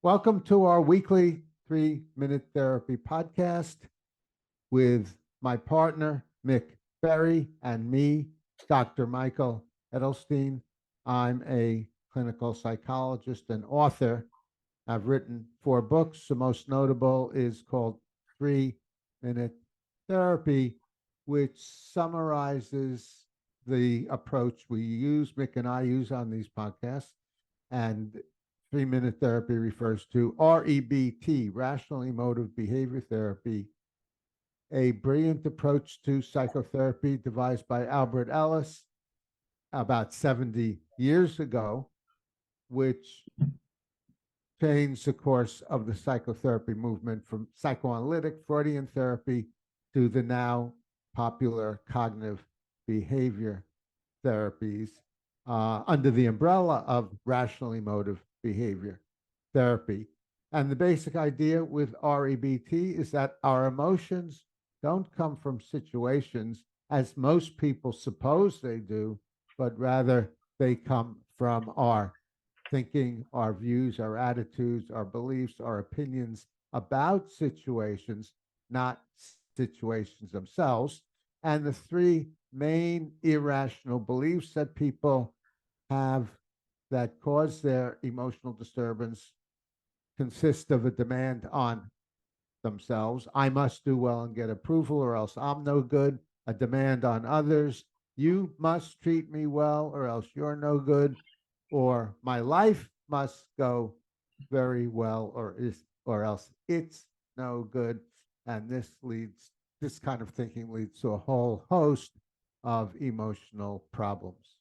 Welcome to our weekly 3-Minute Therapy podcast with my partner, Mick Berry, and me, Dr. Michael Edelstein. I'm a clinical psychologist and author. I've written 4 books. The most notable is called 3-Minute Therapy, which summarizes the approach we use, Mick and I use on these podcasts. And 3-Minute Therapy refers to REBT, Rational Emotive Behavior Therapy, a brilliant approach to psychotherapy devised by Albert Ellis about 70 years ago, which changed the course of the psychotherapy movement from psychoanalytic Freudian therapy to the now popular cognitive behavior therapies under the umbrella of rational emotive behavior therapy. And the basic idea with REBT is that our emotions don't come from situations as most people suppose they do, but rather they come from our thinking, our views, our attitudes, our beliefs, our opinions about situations, not situations themselves. And the 3 main irrational beliefs that people have that cause their emotional disturbance consist of a demand on themselves. I must do well and get approval, or else I'm no good. A demand on others. You must treat me well, or else you're no good. Or my life must go very well, or else it's no good. And this kind of thinking leads to a whole host of emotional problems.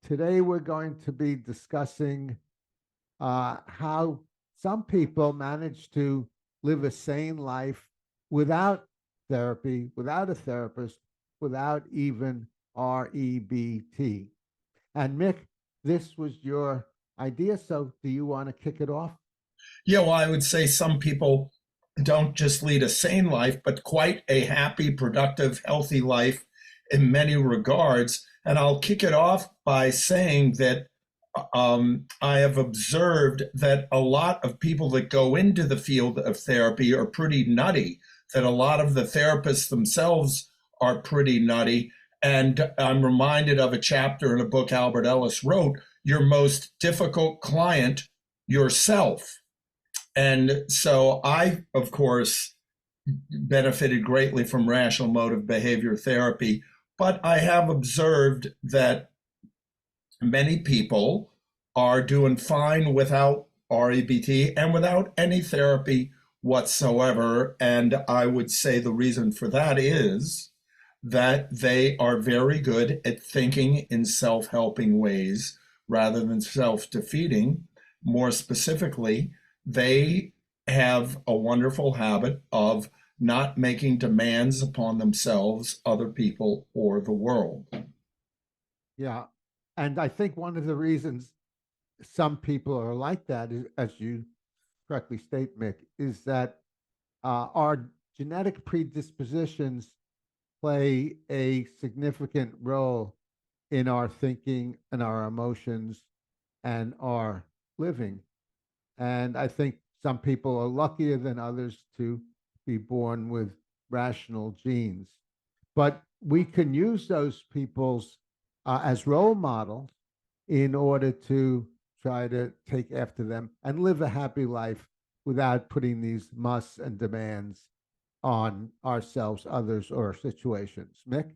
Today, we're going to be discussing how some people manage to live a sane life without therapy, without a therapist, without even REBT. And Mick, this was your idea, so do you want to kick it off? Yeah, well, I would say some people don't just lead a sane life, but quite a happy, productive, healthy life in many regards. And I'll kick it off by saying that I have observed that a lot of people that go into the field of therapy are pretty nutty, that a lot of the therapists themselves are pretty nutty. And I'm reminded of a chapter in a book Albert Ellis wrote, Your Most Difficult Client, Yourself. And so I, of course, benefited greatly from rational motive behavior therapy, but I have observed that many people are doing fine without REBT and without any therapy whatsoever. And I would say the reason for that is that they are very good at thinking in self-helping ways rather than self-defeating. More specifically, they have a wonderful habit of not making demands upon themselves, other people, or the world. Yeah. And I think one of the reasons some people are like that, is, as you correctly state, Mick, is that our genetic predispositions play a significant role in our thinking and our emotions and our living. And I think some people are luckier than others to be born with rational genes. But we can use those people's as role models in order to try to take after them and live a happy life without putting these musts and demands on ourselves, others, or situations. Mick?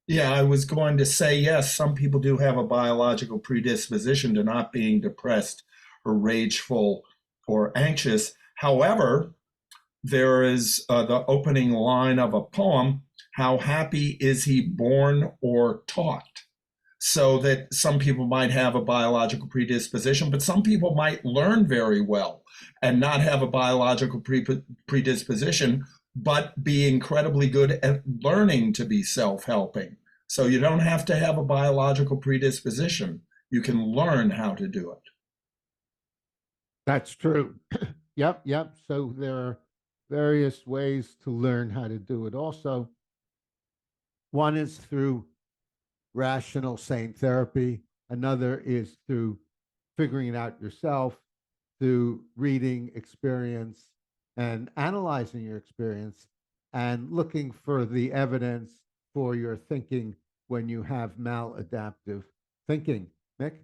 Yeah, I was going to say, yes, some people do have a biological predisposition to not being depressed or rageful or anxious. However, there is the opening line of a poem, how happy is he born or taught? So that some people might have a biological predisposition, but some people might learn very well and not have a biological predisposition, but be incredibly good at learning to be self-helping. So you don't have to have a biological predisposition. You can learn how to do it. That's true. Yep. So there are various ways to learn how to do it. Also, one is through rational, sane therapy. Another is through figuring it out yourself. to reading experience and analyzing your experience and looking for the evidence for your thinking when you have maladaptive thinking. Nick?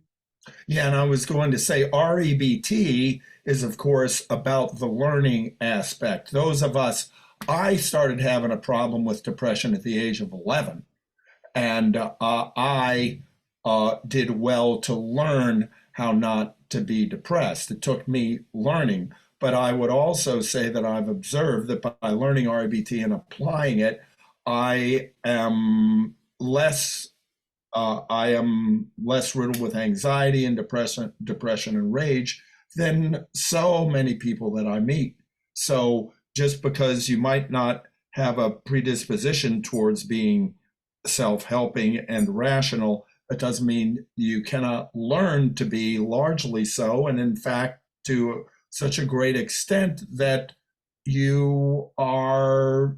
Yeah, and I was going to say REBT is, of course, about the learning aspect. Those of us, I started having a problem with depression at the age of 11, and I did well to learn how not to be depressed. It took me learning, but I would also say that I've observed that by learning REBT and applying it, I am less I am less riddled with anxiety and depression and rage than so many people that I meet. So just because you might not have a predisposition towards being self-helping and rational, it doesn't mean you cannot learn to be largely so. And in fact, to such a great extent that you are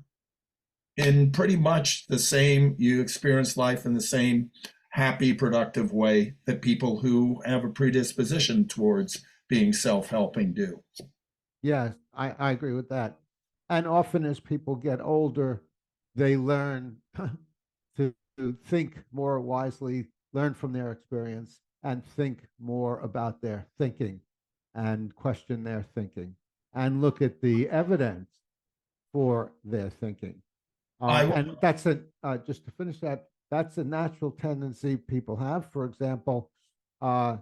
in pretty much the same, you experience life in the same happy, productive way that people who have a predisposition towards being self-helping do. Yes, I agree with that. And often as people get older, they learn to think more wisely, learn from their experience, and think more about their thinking and question their thinking and look at the evidence for their thinking. I And that's a just to finish that. That's a natural tendency people have. For example, uh,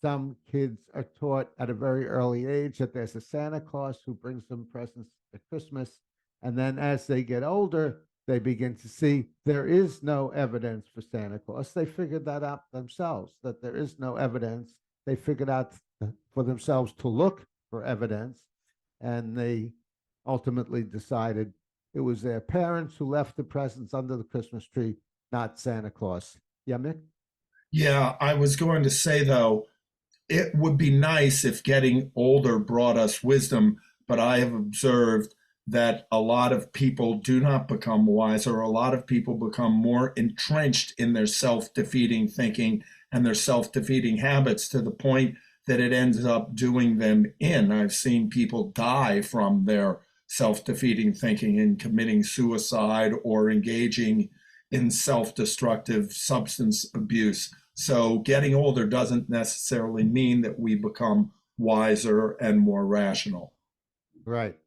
some kids are taught at a very early age that there's a Santa Claus who brings them presents at Christmas, and then as they get older, they begin to see there is no evidence for Santa Claus. They figured that out themselves. That there is no evidence. They figured out for themselves to look for evidence, and they ultimately decided it was their parents who left the presents under the Christmas tree, not Santa Claus. Yeah, Mick? Yeah, I was going to say though, it would be nice if getting older brought us wisdom, but I have observed that a lot of people do not become wiser. A lot of people become more entrenched in their self-defeating thinking and their self-defeating habits to the point that it ends up doing them in. I've seen people die from their self-defeating thinking and committing suicide or engaging in self-destructive substance abuse. So getting older doesn't necessarily mean that we become wiser and more rational. Right.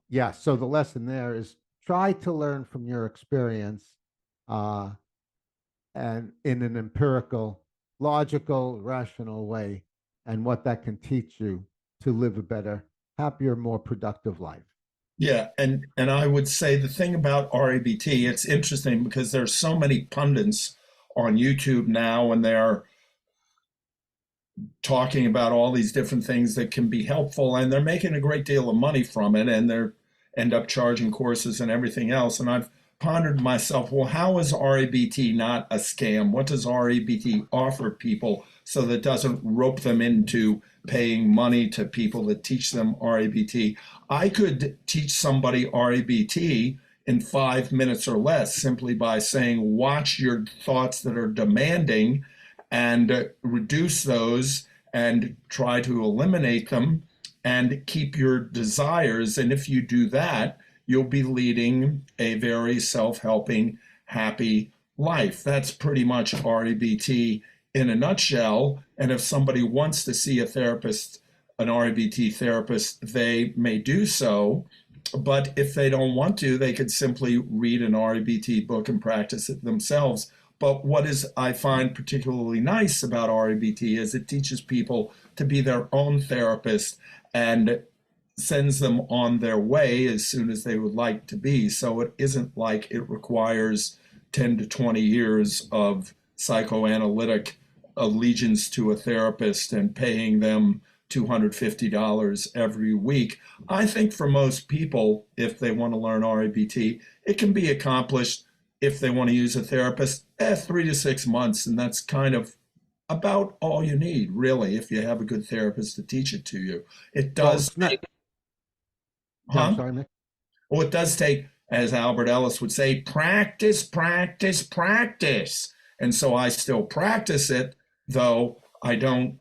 Yeah. So the lesson there is try to learn from your experience uh, and in an empirical, logical, rational way, and what that can teach you to live a better, happier, more productive life. Yeah, and I would say the thing about REBT, it's interesting because there's so many pundits on YouTube now, and they're talking about all these different things that can be helpful, and they're making a great deal of money from it, and they're end up charging courses and everything else. And I've pondered myself, well, how is REBT not a scam? What does REBT offer people so that it doesn't rope them into paying money to people that teach them REBT? I could teach somebody REBT in 5 minutes or less simply by saying, watch your thoughts that are demanding and reduce those and try to eliminate them and keep your desires. And if you do that, you'll be leading a very self-helping, happy life. That's pretty much REBT in a nutshell. And if somebody wants to see a therapist, an REBT therapist, they may do so. But if they don't want to, they could simply read an REBT book and practice it themselves. But what is I find particularly nice about REBT is it teaches people to be their own therapist and sends them on their way as soon as they would like to be. So it isn't like it requires 10 to 20 years of psychoanalytic allegiance to a therapist and paying them $250 every week. I think for most people, if they want to learn REBT, it can be accomplished if they want to use a therapist, 3 to 6 months. And that's kind of about all you need, really, if you have a good therapist to teach it to you. It Well, does it's not. take, Yeah, I'm huh? sorry, Mick. Well, it does take, as Albert Ellis would say, practice, practice, practice. And so I still practice it, though I don't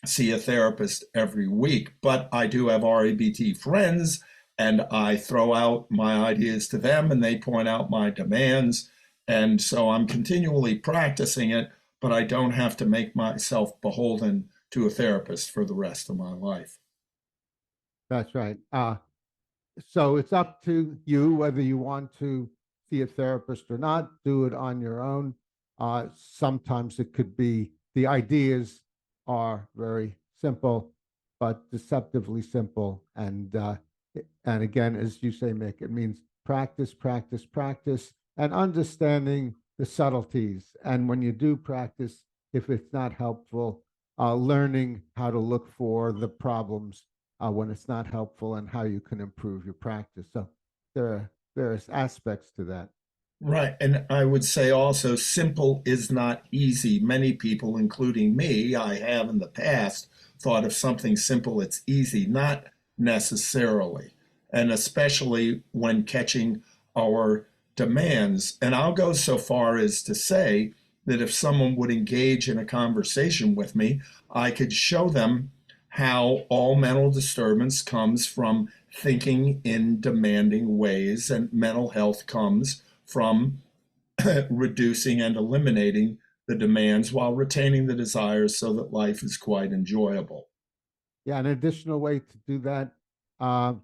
see a therapist every week, but I do have REBT friends, and I throw out my ideas to them and they point out my demands. And so I'm continually practicing it, but I don't have to make myself beholden to a therapist for the rest of my life. That's right. So it's up to you whether you want to see a therapist or not. Do it on your own. Sometimes it could be the ideas are very simple, but deceptively simple. And again, as you say, Mick, it means practice, practice, practice, and understanding the subtleties. And when you do practice, if it's not helpful, learning how to look for the problems when it's not helpful and how you can improve your practice. So there are various aspects to that. Right. And I would say also, simple is not easy. Many people, including me, I have in the past thought if something simple, it's easy. Not necessarily. And especially when catching our demands. And I'll go so far as to say that if someone would engage in a conversation with me, I could show them how all mental disturbance comes from thinking in demanding ways, and mental health comes from reducing and eliminating the demands while retaining the desires so that life is quite enjoyable. Yeah, an additional way to do that uh,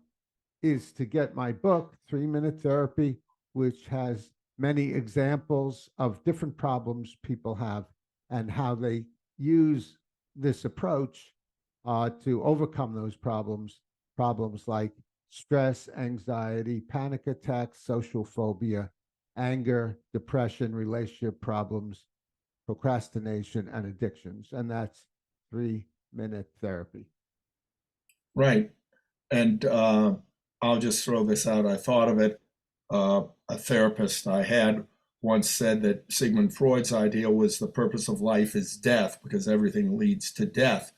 is to get my book, 3 Minute Therapy, which has many examples of different problems people have and how they use this approach to overcome those problems. Problems like stress, anxiety, panic attacks, social phobia, anger, depression, relationship problems, procrastination, and addictions. And that's 3 Minute Therapy. Right. And I'll just throw this out. I thought of it. A therapist I had once said that Sigmund Freud's idea was the purpose of life is death because everything leads to death.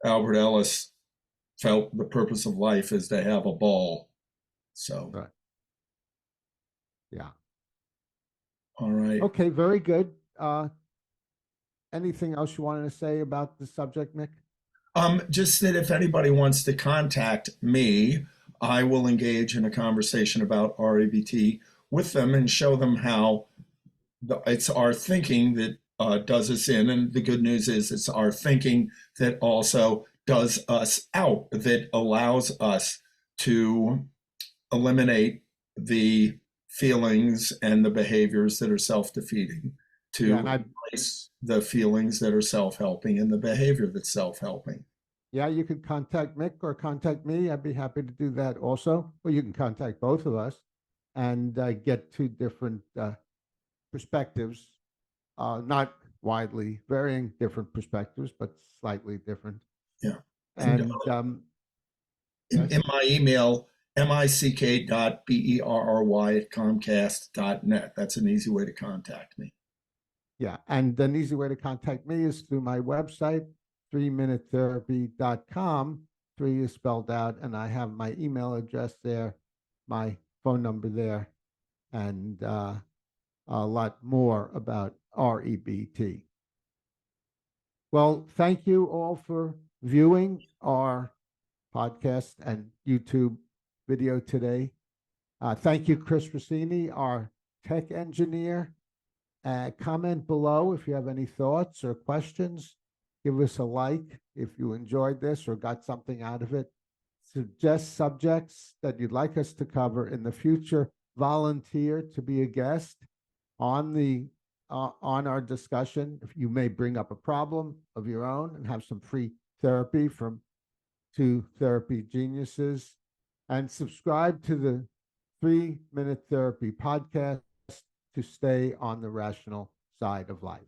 Albert Ellis felt the purpose of life is to have a ball. So, Right. Yeah. all right. Okay, very good. Anything else you wanted to say about the subject, Mick? Just that if anybody wants to contact me, I will engage in a conversation about REBT with them and show them how it's our thinking that does us in. And the good news is it's our thinking that also does us out, that allows us to eliminate the feelings and the behaviors that are self-defeating, Yeah, to and I replace the feelings that are self-helping and the behavior that's self-helping. yeah, you could contact Mick or contact me. I'd be happy to do that also. Or you can contact both of us and get two different perspectives, not widely varying different perspectives, but slightly different. Yeah. And And in yes, my email, mick.berry@comcast.net. That's an easy way to contact me. yeah. And an easy way to contact me is through my website, 3minutetherapy.com. Three is spelled out, and I have my email address there, my phone number there, and a lot more about REBT. Well, thank you all for viewing our podcast and YouTube video today. Thank you, Chris Rossini, our tech engineer. Comment below if you have any thoughts or questions. Give us a like if you enjoyed this or got something out of it. Suggest subjects that you'd like us to cover in the future. Volunteer to be a guest on our discussion. If you may bring up a problem of your own and have some free therapy from two therapy geniuses, and subscribe to the 3 Minute Therapy podcast to stay on the rational side of life.